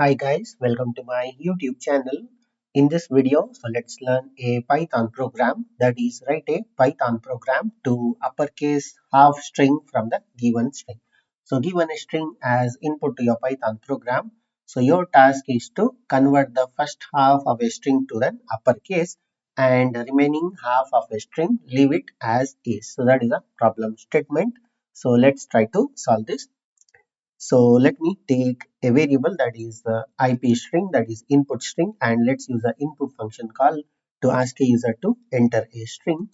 Hi guys, welcome to my YouTube channel. In this video, let's learn a Python program, that is write a Python program to uppercase half string from the given string. So given a string as input to your Python program. So your task is to convert the first half of a string to the uppercase and the remaining half of a string leave it as is. So that is a problem statement. So let's try to solve this. So let me take a variable that is the IP string, that is input string, and let's use the input function call to ask a user to enter a string.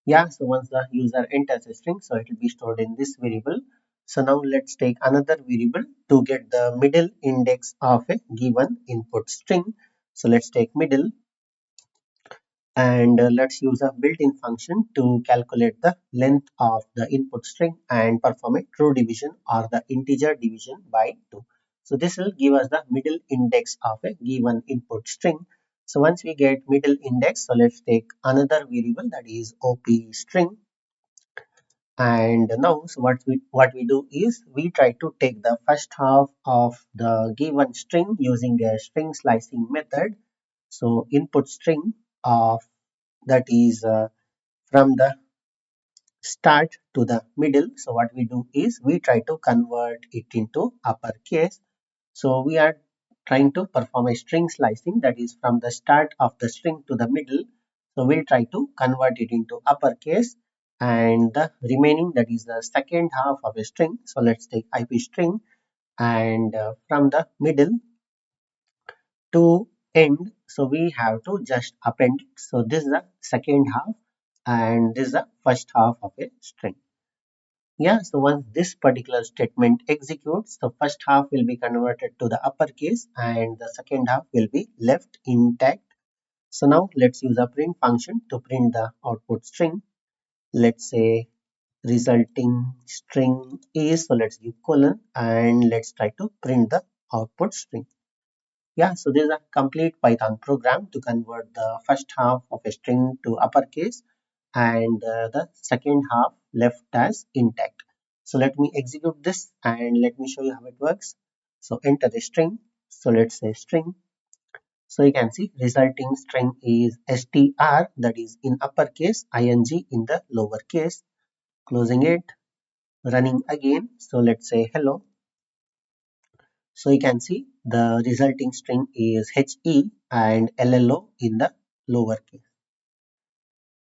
Yeah, so once the user enters a string, so it will be stored in this variable. So now let's take another variable to get the middle index of a given input string. So let's take middle and let's use a built-in function to calculate the length of the input string and perform a true division or the integer division by 2. So this will give us the middle index of a given input string. So once we get middle index, so let's take another variable that is op string. And now so what we do is we try to take the first half of the given string using a string slicing method. So input string of that is from the start to the middle. So what we do is we try to convert it into uppercase. So we are trying to perform a string slicing, that is from the start of the string to the middle. So we'll try to convert it into uppercase and the remaining, that is the second half of a string. So let's take IP string and from the middle to end, so we have to just append it. So this is the second half and this is the first half of a string. Yeah, so once this particular statement executes, the first half will be converted to the uppercase and the second half will be left intact. So now let's use a print function to print the output string. Let's say resulting string is, so let's give colon and let's try to print the output string. Yeah, so this is a complete Python program to convert the first half of a string to uppercase and the second half left as intact. So let me execute this and let me show you how it works. So enter the string. So let's say string. So you can see resulting string is str, that is in uppercase, ing in the lowercase. Closing it, running again. So let's say hello. So you can see the resulting string is he and llo in the lowercase.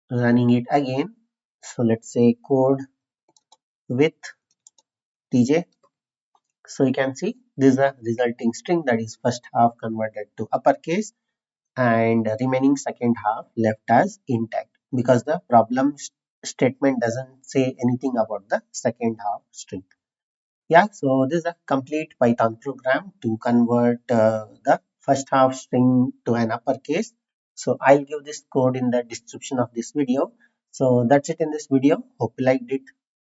Running it again. So let's say code with tj. So you can see this is a resulting string, that is first half converted to uppercase and remaining second half left as intact because the problem statement doesn't say anything about the second half string. Yeah, so this is a complete Python program to convert the first half string to an uppercase. So I'll give this code in the description of this video. So that's it in this video. Hope you liked it.